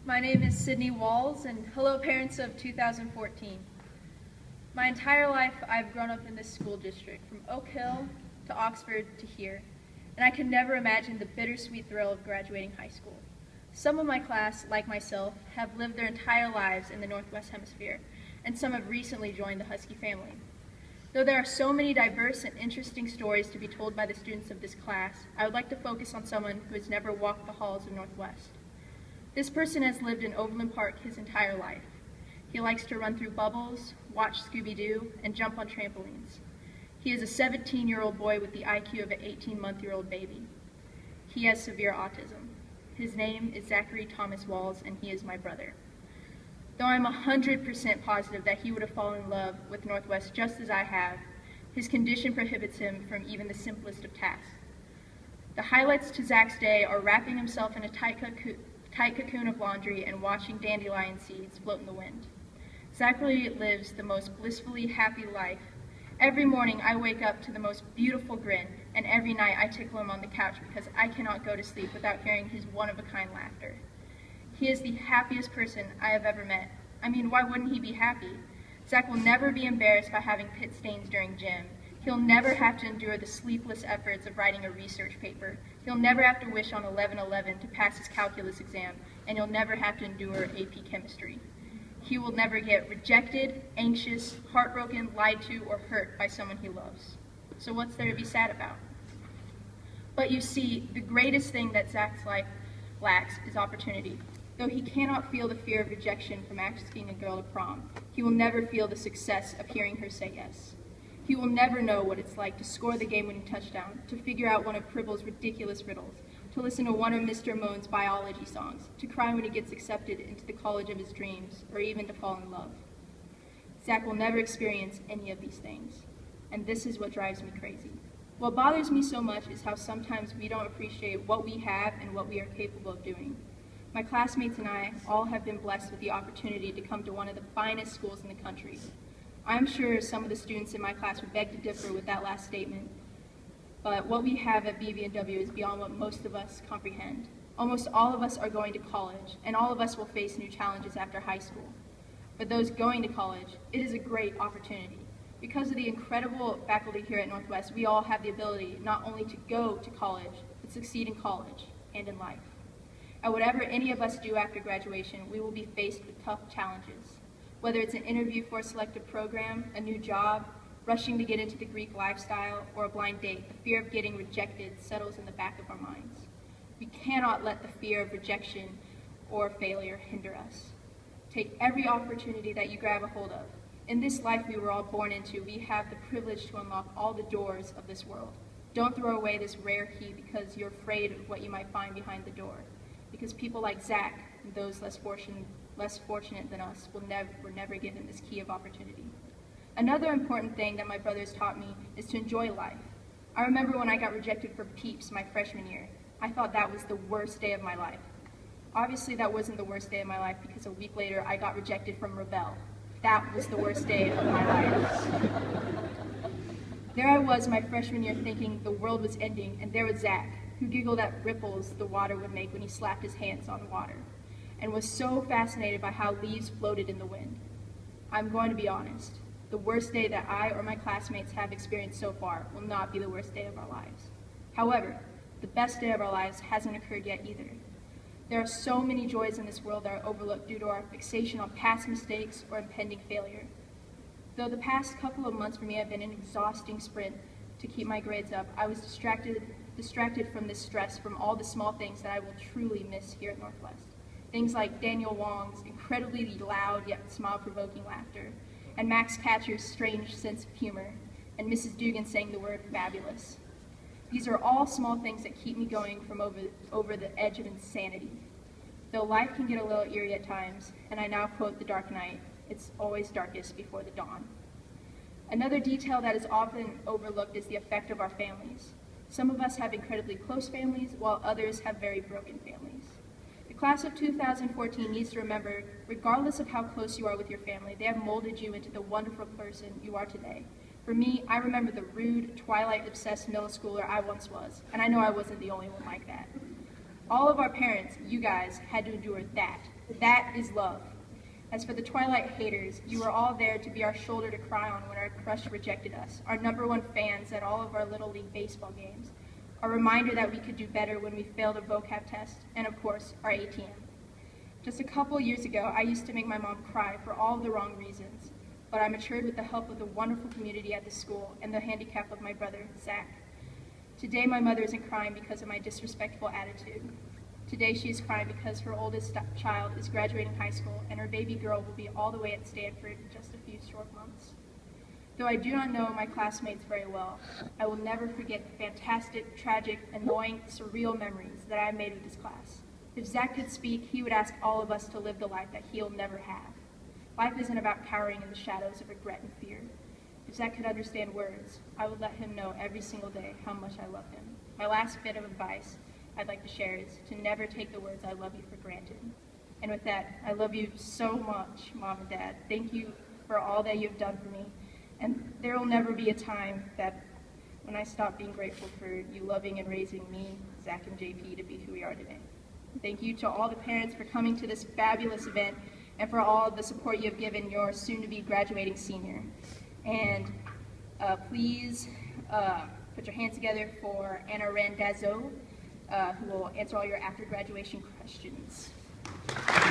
My name is Sydney Walls, and hello parents of 2014. My entire life I've grown up in this school district, from Oak Hill to Oxford to here, and I could never imagine the bittersweet thrill of graduating high school. Some of my class, like myself, have lived their entire lives in the Northwest Hemisphere, and some have recently joined the Husky family. Though there are so many diverse and interesting stories to be told by the students of this class, I would like to focus on someone who has never walked the halls of Northwest. This person has lived in Overland Park his entire life. He likes to run through bubbles, watch Scooby-Doo, and jump on trampolines. He is a 17-year-old boy with the IQ of an 18-month-old baby. He has severe autism. His name is Zachary Thomas Walls, and he is my brother. Though I'm 100% positive that he would have fallen in love with Northwest just as I have, his condition prohibits him from even the simplest of tasks. The highlights to Zach's day are wrapping himself in a tight cocoon of laundry and watching dandelion seeds float in the wind. Zachary lives the most blissfully happy life. Every morning I wake up to the most beautiful grin, and every night I tickle him on the couch because I cannot go to sleep without hearing his one-of-a-kind laughter. He is the happiest person I have ever met. I mean, why wouldn't he be happy? Zach will never be embarrassed by having pit stains during gym. He'll never have to endure the sleepless efforts of writing a research paper. He'll never have to wish on 11/11 to pass his calculus exam, and he'll never have to endure AP chemistry. He will never get rejected, anxious, heartbroken, lied to, or hurt by someone he loves. So what's there to be sad about? But you see, the greatest thing that Zach's life lacks is opportunity. Though he cannot feel the fear of rejection from asking a girl to prom, he will never feel the success of hearing her say yes. He will never know what it's like to score the game-winning touchdown, to figure out one of Pribble's ridiculous riddles, to listen to one of Mr. Moan's biology songs, to cry when he gets accepted into the college of his dreams, or even to fall in love. Zach will never experience any of these things, and this is what drives me crazy. What bothers me so much is how sometimes we don't appreciate what we have and what we are capable of doing. My classmates and I all have been blessed with the opportunity to come to one of the finest schools in the country. I'm sure some of the students in my class would beg to differ with that last statement, but what we have at BB&W is beyond what most of us comprehend. Almost all of us are going to college, and all of us will face new challenges after high school. For those going to college, it is a great opportunity. Because of the incredible faculty here at Northwest, we all have the ability not only to go to college, but succeed in college and in life. At whatever any of us do after graduation, we will be faced with tough challenges. Whether it's an interview for a selected program, a new job, rushing to get into the Greek lifestyle, or a blind date, the fear of getting rejected settles in the back of our minds. We cannot let the fear of rejection or failure hinder us. Take every opportunity that you grab a hold of. In this life we were all born into, we have the privilege to unlock all the doors of this world. Don't throw away this rare key because you're afraid of what you might find behind the door. Because people like Zach and those less fortunate than us were never given this key of opportunity. Another important thing that my brothers taught me is to enjoy life. I remember when I got rejected for PEEPS my freshman year. I thought that was the worst day of my life. Obviously that wasn't the worst day of my life because a week later I got rejected from Rebel. That was the worst day of my life. There I was my freshman year thinking the world was ending, and there was Zach, who giggled at ripples the water would make when he slapped his hands on water, and was so fascinated by how leaves floated in the wind. I'm going to be honest. The worst day that I or my classmates have experienced so far will not be the worst day of our lives. However, the best day of our lives hasn't occurred yet either. There are so many joys in this world that are overlooked due to our fixation on past mistakes or impending failure. Though the past couple of months for me have been an exhausting sprint to keep my grades up, I was distracted from this stress from all the small things that I will truly miss here at Northwest. Things like Daniel Wong's incredibly loud yet smile-provoking laughter, and Max Catcher's strange sense of humor, and Mrs. Dugan saying the word fabulous. These are all small things that keep me going from over the edge of insanity. Though life can get a little eerie at times, and I now quote The Dark Knight, it's always darkest before the dawn. Another detail that is often overlooked is the effect of our families. Some of us have incredibly close families, while others have very broken families. The class of 2014 needs to remember, regardless of how close you are with your family, they have molded you into the wonderful person you are today. For me, I remember the rude, Twilight-obsessed middle schooler I once was, and I know I wasn't the only one like that. All of our parents, you guys, had to endure that, That is love. As for the Twilight haters, you were all there to be our shoulder to cry on when our crush rejected us, our #1 fans at all of our Little League baseball games, a reminder that we could do better when we failed a vocab test, and of course, our ATM. Just a couple years ago, I used to make my mom cry for all of the wrong reasons, but I matured with the help of the wonderful community at the school and the handicap of my brother, Zach. Today, my mother isn't crying because of my disrespectful attitude. Today, she is crying because her oldest child is graduating high school and her baby girl will be all the way at Stanford in just a few short months. Though I do not know my classmates very well, I will never forget the fantastic, tragic, annoying, surreal memories that I made with this class. If Zach could speak, he would ask all of us to live the life that he'll never have. Life isn't about cowering in the shadows of regret and fear. If Zach could understand words, I would let him know every single day how much I love him. My last bit of advice I'd like to share is to never take the words "I love you" for granted. And with that, I love you so much, Mom and Dad. Thank you for all that you've done for me. And there will never be a time that when I stop being grateful for you loving and raising me, Zach, and JP to be who we are today. Thank you to all the parents for coming to this fabulous event and for all the support you have given your soon-to-be graduating senior. And please put your hands together for Anna Randazzo, who will answer all your after-graduation questions.